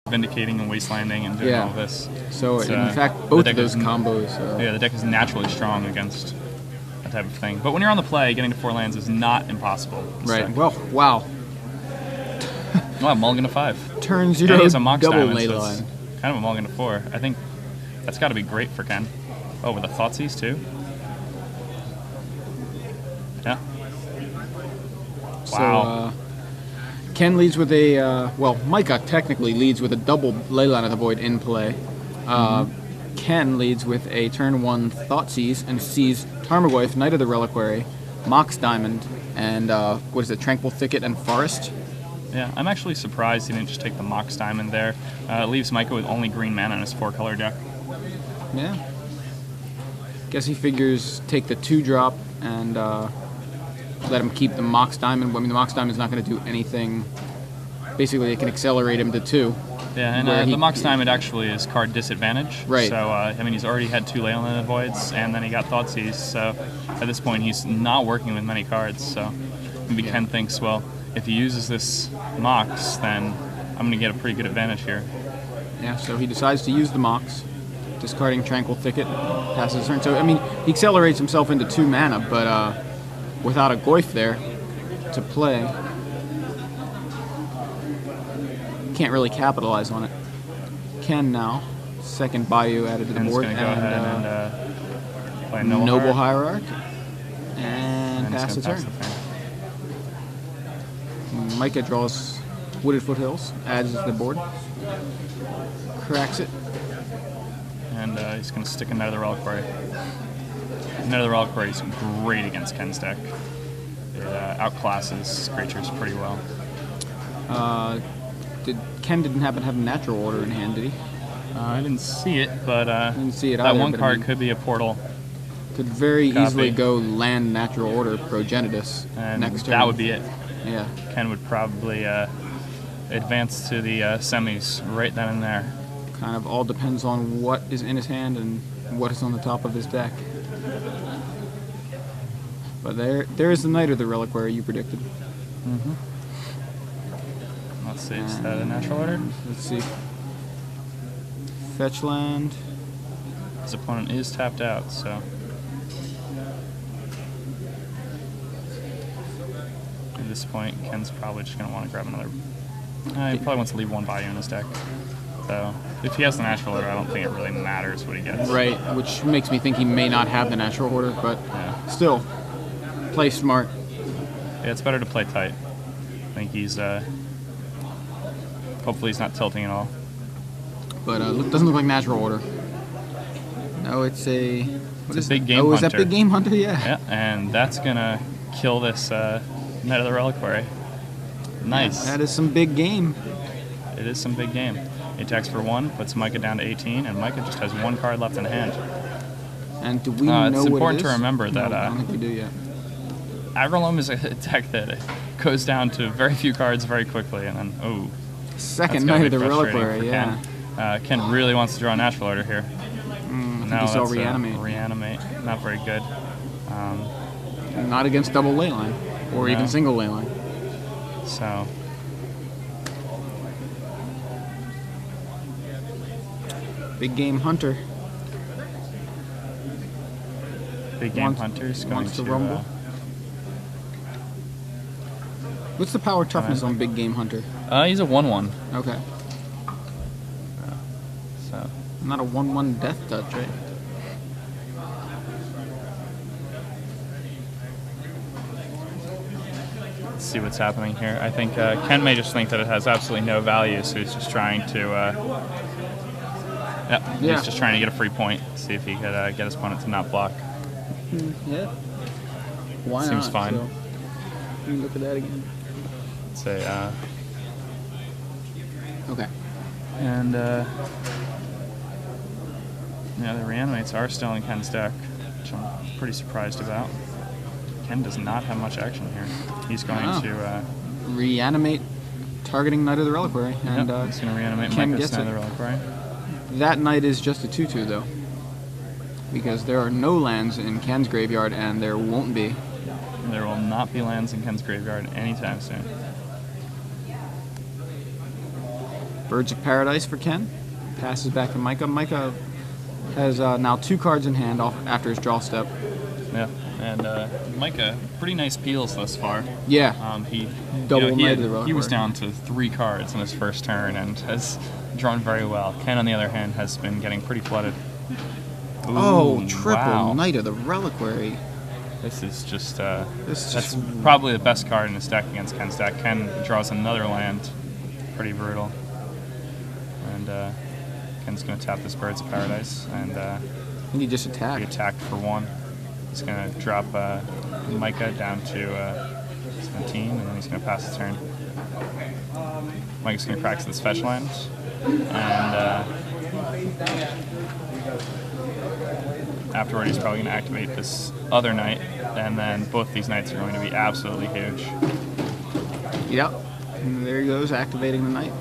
vindicating and wastelanding and doing all this. So in fact, both of those combos. Yeah, the deck is naturally strong against that type of thing. But when you're on the play, getting to 4 lands is not impossible. Right. Well, wow. Well, mulligan to 5. Turn 0, he has a Mox double Diamond, ley so line. it's kind of a mulligan to 4. I think that's got to be great for Ken. Oh, with the Thoughtseize too? Yeah. Wow. So, Ken leads with a, well, Micha technically leads with a double Leyline of the Void in play. Ken leads with a turn 1 Thoughtseize and sees Tarmogoyf, Knight of the Reliquary, Mox Diamond, and what is it, Tranquil Thicket and Forest? Yeah, I'm actually surprised he didn't just take the Mox Diamond there. It leaves Micha with only green mana in his 4-color deck. Yeah. Guess he figures take the 2-drop and let him keep the Mox Diamond. I mean, the Mox Diamond's not going to do anything. Basically, it can accelerate him to 2. Yeah, and the Mox Diamond actually is card disadvantage. Right. So, I mean, he's already had 2 Leyline of the Voids, and then he got Thoughtseize. So, at this point, he's not working with many cards. So, maybe Ken thinks, well, if he uses this Mox, then I'm going to get a pretty good advantage here. Yeah, so he decides to use the Mox, discarding Tranquil Thicket, passes his turn. So, I mean, he accelerates himself into 2 mana, but without a Goyf there to play, can't really capitalize on it. Ken now, second Bayou added to the board, Ken's going to go ahead and play Noble Hierarch, and pass the turn. Micha draws Wooded Foothills, adds it to the board, cracks it. And he's going to stick a Knight of the Reliquary. Knight of the Reliquary is great against Ken's deck. It outclasses creatures pretty well. Ken didn't happen to have a natural order in hand, did he? I didn't see it, but didn't see it that either, one but card I mean, could be a portal. Could very Copy. easily go land natural order Progenitus And next turn. that would be it. Yeah. Ken would probably advance to the semis right then and there. Kind of all depends on what is in his hand and what is on the top of his deck. But there is the Knight of the Reliquary you predicted. Let's see, is that a natural order? Let's see. Fetch land. His opponent is tapped out, so. At this point, Ken's probably just going to want to grab another. He probably wants to leave 1 Bayou in his deck. So, if he has the natural order, I don't think it really matters what he gets. Right, which makes me think he may not have the natural order, but still, play smart. Yeah, it's better to play tight. I think he's, hopefully he's not tilting at all. But doesn't look like natural order. No, it's a... It's a big game hunter. hunter. Is that big game hunter? Yeah. Yeah, and that's going to kill this Knight of the Reliquary. Nice. Yeah, that is some big game. It is some big game. He attacks for 1, puts Micha down to 18, and Micha just has 1 card left in hand. And do we know what it is? It's important to remember that I don't think we do yet. Agrelome is a deck that goes down to very few cards very quickly, and then, Second Knight of the Reliquary, yeah. Ken really wants to draw a natural order here. I think he's Reanimate. Reanimate, not very good. Not against double Leyline, or even single Leyline. So... Big Game Hunter. Big Game Hunter's going wants to rumble. What's the power toughness on Big Game Hunter? He's a 1/1. Okay. So not a 1/1 death touch, right? Let's see what's happening here. I think Ken may just think that it has absolutely no value, so he's just trying to. He's just trying to get a free point. See if he could get his opponent to not block. Yeah. Why Seems not? fine. So, let me look at that again. Say. Okay. And the Reanimates are still in Ken's deck, which I'm pretty surprised about. Ken does not have much action here. He's going to Reanimate, targeting Knight of the Reliquary, and he's going to reanimate Micha's Knight of the Reliquary. That Knight is just a 2/2 though, because there are no lands in Ken's graveyard, and there won't be. There will not be lands in Ken's graveyard anytime soon. Birds of Paradise for Ken. Passes back to Micha. Micha has now 2 cards in hand after his draw step. Yeah, and Micha, pretty nice peels thus far. Yeah. He Double knight of the he was reliquary. down to 3 cards in his first turn and has drawn very well. Ken, on the other hand, has been getting pretty flooded. Oh, Ooh, triple wow. knight of the reliquary. This is just This is that's probably the best card in his deck against Ken's deck. Ken draws another land, pretty brutal, and Ken's going to tap this Birds of Paradise and I think he just be attacked. attacked for 1. He's going to drop Micha down to 17, and then he's going to pass the turn. Micha's going to crack this fetch land, and afterward he's probably going to activate this other knight, and then both these knights are going to be absolutely huge. Yep. And there he goes, activating the knight.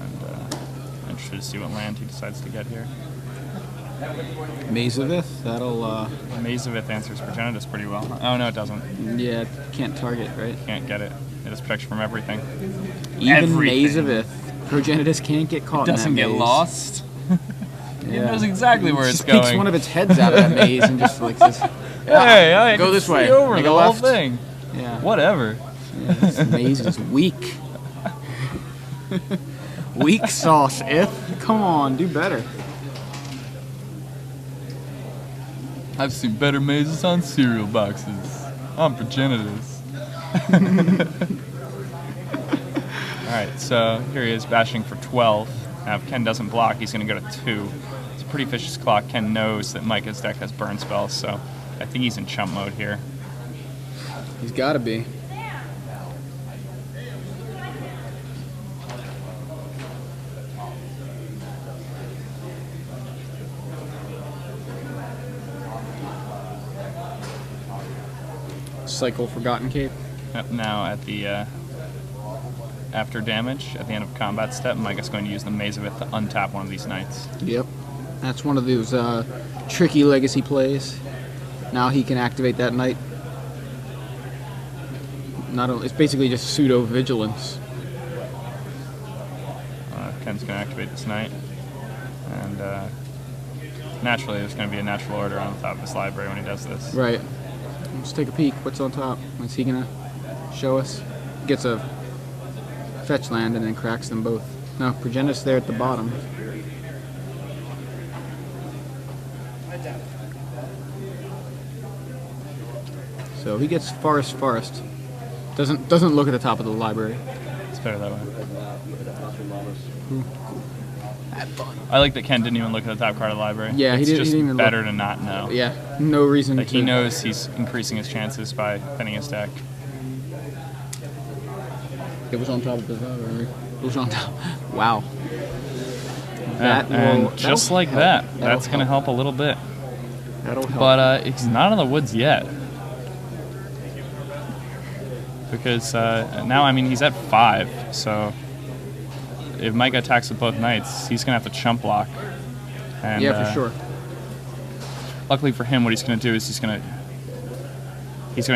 And interested to see what land he decides to get here. Maze of Ith, that'll, Maze of Ith answers Progenitus pretty well. Oh no, it doesn't. yeah, can't target, right? Can't get it. It has protection from everything. Even Maze of Ith. Progenitus can't get caught in that Doesn't get maze. lost. It Yeah. knows exactly where it's Just picks going. one of its heads out of that maze and just like says, Hey, I go can this see way. over Make the a whole left. thing. yeah. Whatever. Yeah, this maze is weak. Weak sauce, Ith. Come on, do better. I've seen better mazes on cereal boxes. I'm Progenitus. Alright, so here he is bashing for 12. Now if Ken doesn't block, he's going to go to 2. It's a pretty vicious clock. Ken knows that Micha's deck has burn spells, so I think he's in chump mode here. He's got to be. Cycle Forgotten Cape. Yep, now at the after damage, at the end of combat step, Micha's going to use the Maze of It to untap one of these knights. Yep. That's one of those tricky legacy plays. Now he can activate that knight. Not only, it's basically just pseudo vigilance. Ken's going to activate this knight, and naturally there's going to be a natural order on the top of his library when he does this. Right. Let's take a peek. What's on top? What's he gonna show us? Gets a fetch land and then cracks them both. No, Progenitus there at the bottom. So he gets Forest. Doesn't look at the top of the library. It's better that way. I like that Ken didn't even look at the top card of the library. Yeah, he it's didn't- he just didn't even better look. to not know. Yeah, no reason Like to. he knows he's increasing his chances by thinning his deck. It was on top of the library. It was on top. Wow. And just like that, that's going to help a little bit. That'll help. But it's not in the woods yet. Because now, I mean, he's at 5, so if Micha attacks with both knights, he's going to have to chump block. And, yeah, for sure. Luckily for him, what he's going to do is he's going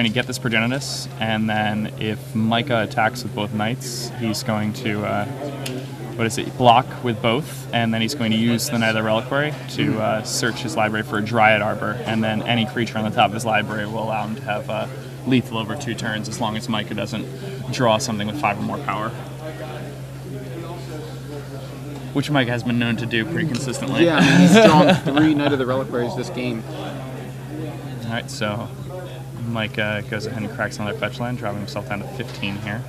to get this Progenitus, and then if Micha attacks with both knights, he's going to block with both, and then he's going to use the Knight of the Reliquary to search his library for a Dryad Arbor, and then any creature on the top of his library will allow him to have lethal over 2 turns as long as Micha doesn't draw something with 5 or more power. Which Micha has been known to do pretty consistently. Yeah, I mean, he's drawn 3 Knight of the Reliquaries this game. Alright, so Micha goes ahead and cracks another fetch land, dropping himself down to 15 here.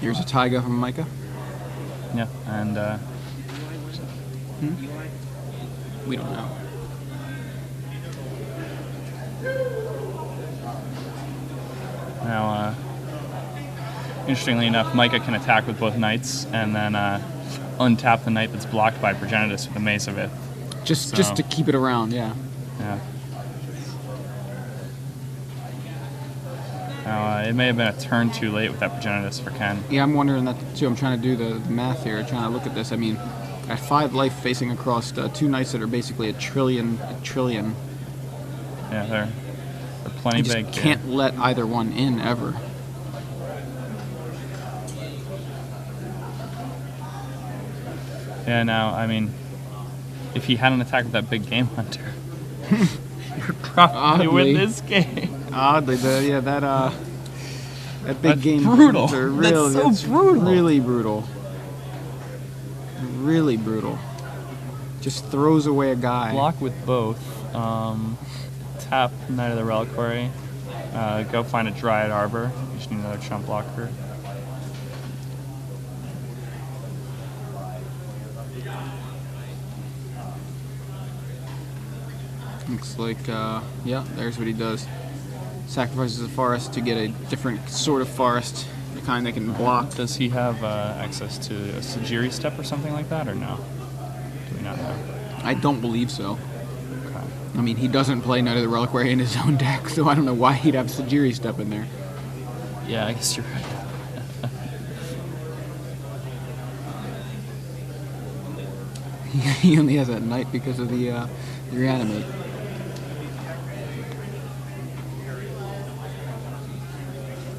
Here's a Taiga from Micha. Yeah, and We don't know. now, interestingly enough, Micha can attack with both knights and then untap the knight that's blocked by Progenitus with the Mace of It. Just to keep it around, yeah. Yeah. Now, it may have been a turn too late with that Progenitus for Ken. Yeah, I'm wondering that too. I'm trying to do the math here, trying to look at this. I mean, at 5 life facing across 2 knights that are basically a trillion. Yeah, they're plenty You just big. can't let either one in ever. Yeah, now, I mean, if he hadn't attacked with that big game hunter, you'd probably win this game. Oddly, that big That's game brutal. hunter That's so brutal. Really brutal. Really brutal. Just throws away a guy. Block with both. Tap Knight of the Reliquary. Go find a Dryad Arbor. You just need another chump blocker. Looks like, yeah, there's what he does. Sacrifices a forest to get a different sort of forest, the kind that can block. Does he have access to a Sagiri step or something like that, or no? Do we not know? I don't believe so. Okay. I mean, he doesn't play Knight of the Reliquary in his own deck, so I don't know why he'd have Sagiri step in there. Yeah, I guess you're right. He only has that Knight because of the reanimate.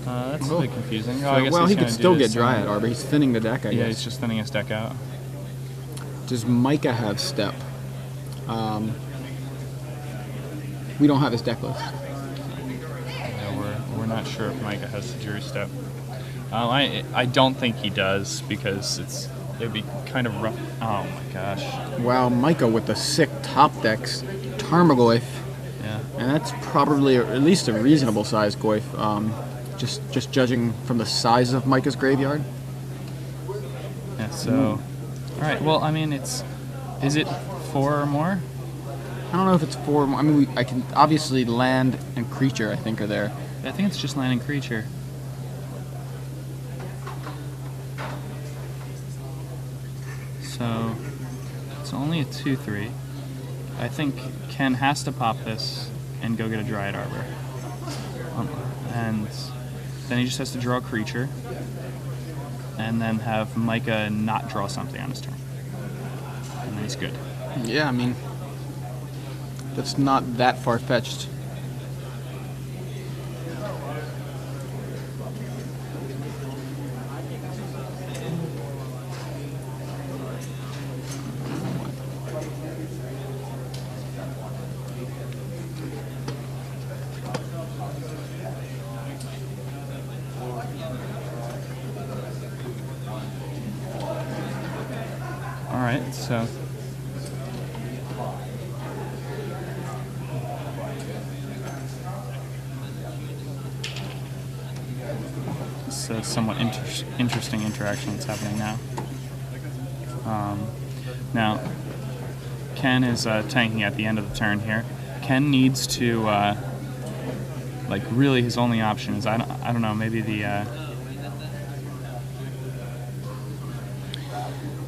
That's a bit confusing. So, I guess well, he's he gonna could do still the get same. Dryad Arbor. He's thinning the deck, I Yeah, guess. he's just thinning his deck out. Does Micha have step? We don't have his deck list. Yeah, we're not sure if Micha has Sagiri step. I don't think he does because it'd be kind of rough. Oh my gosh. Wow, Micha with the sick top decks. Tarmogoyf. Yeah. And that's probably at least a reasonable sized Goyf. Just judging from the size of Micha's graveyard. Yeah. So. All right. Well, I mean, is it 4 or more? I don't know if it's 4. I mean, I can obviously land and creature. I think are there. I think it's just landing creature. So it's only a 2/3. I think Ken has to pop this and go get a Dryad Arbor. And then he just has to draw a creature. And then have Micha not draw something on his turn. And then he's good. Yeah, I mean, that's not that far fetched. Alright, so it's a somewhat interesting interaction that's happening now. Now, Ken is tanking at the end of the turn here. Ken needs to, like, really his only option is, I don't know, maybe the...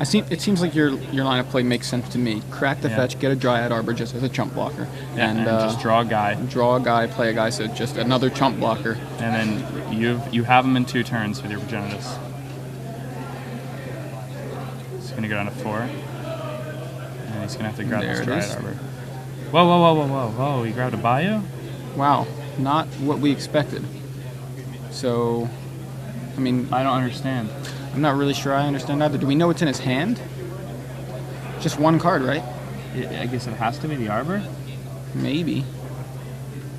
It seems like your line of play makes sense to me. Crack the fetch, get a Dryad Arbor just as a chump blocker. Yeah, and just draw a guy. Draw a guy, play a guy, so just another chump blocker. And then you have him in 2 turns with your Progenitus. He's going to go down to 4. And he's going to have to grab this Dryad Arbor. Whoa, whoa, whoa, whoa, whoa, whoa. He grabbed a Bayou? Wow, not what we expected. So, I mean... I don't understand. I'm not really sure I understand either. Do we know what's in his hand? Just one card, right? I guess it has to be the Arbor? Maybe.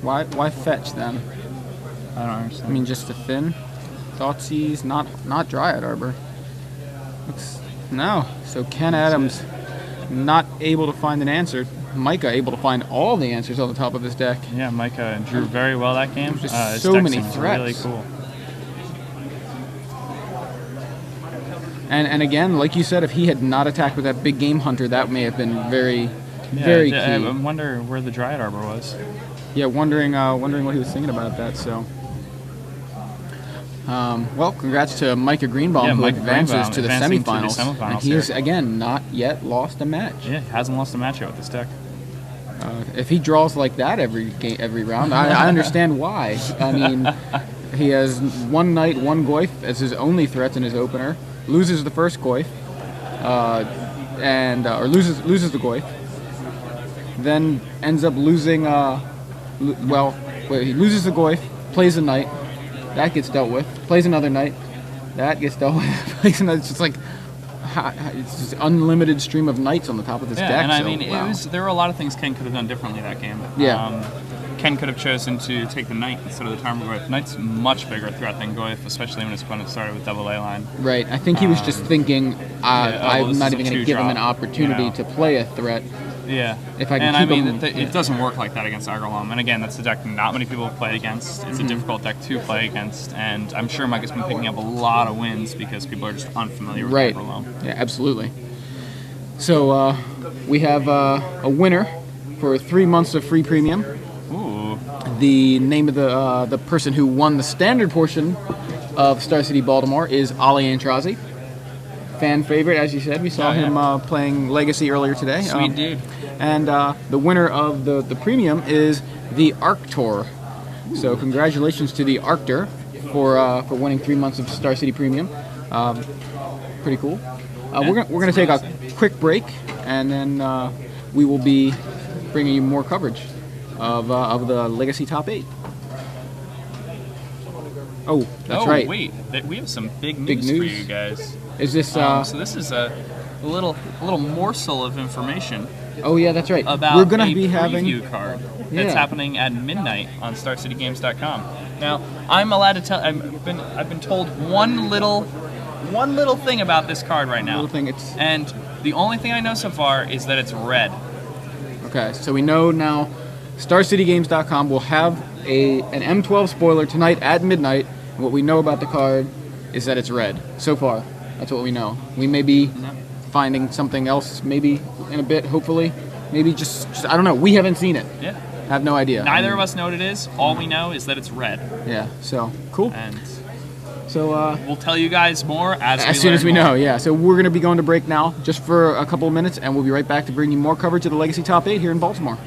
Why fetch then? I don't understand. I mean, just to thin? Thoughtseize, not Dryad Arbor. No. So Ken Adams not able to find an answer. Micha able to find all the answers on the top of his deck. Yeah, Micha drew very well that game. Just so many threats. Really cool. And again, like you said, if he had not attacked with that big game hunter, that may have been very key. I wonder where the Dryad Arbor was. Yeah, wondering what he was thinking about that. So, well, congrats to Micha Greenbaum, who advances to the semifinals. And he has again not yet lost a match. Yeah, he hasn't lost a match yet with this deck. If he draws like that every round, I understand why. I mean, he has 1 Knight, 1 Goyf as his only threats in his opener. Loses the first Goyf, or loses the Goyf. Then ends up losing. Well, where he loses the Goyf, plays a knight, that gets dealt with, plays another knight, that gets dealt with, plays another. It's just like it's just unlimited stream of knights on the top of this deck. And I so, mean, wow. there were a lot of things Ken could have done differently that game. Yeah. Ken could have chosen to take the knight instead of the Tarmogoyf. Knight's much bigger threat than Goyf, especially when his opponent started with double A line. Right. I think he was just thinking, I'm not even going to give him an opportunity to play a threat. Yeah. If I can and keep I mean, him, it doesn't work like that against Agrelom. And again, that's a deck not many people have played against. It's a difficult deck to play against. And I'm sure Mike has been picking up a lot of wins because people are just unfamiliar with Agrelom. Yeah, absolutely. So we have a winner for 3 months of free premium. Ooh. The name of the person who won the standard portion of Star City Baltimore is Ali Antrazi. Fan favorite, as you said. We saw him playing Legacy earlier today. Sweet dude. And the winner of the premium is the Arctor. So congratulations to the Arctor for winning 3 months of Star City Premium. Pretty cool. We're gonna take a quick break, and then we will be bringing you more coverage of the Legacy Top 8. Oh, that's right. Wait, we have some big news for you guys. Is this? So this is a little morsel of information. Oh yeah, that's right. About we're gonna a be having preview card that's happening at midnight on StarCityGames.com. Now, I'm allowed to tell. I've been told one little thing about this card right now. And the only thing I know so far is that it's red. Okay, so we know now. StarCityGames.com will have an M12 spoiler tonight at midnight. And what we know about the card is that it's red. So far, that's what we know. We may be finding something else maybe in a bit, hopefully. Maybe just I don't know. We haven't seen it. Yeah. Have no idea. Neither of us know what it is. All we know is that it's red. Yeah, so cool. And so we'll tell you guys more as soon as we know. Yeah, so we're going to be going to break now just for a couple of minutes, and we'll be right back to bring you more coverage of the Legacy Top 8 here in Baltimore.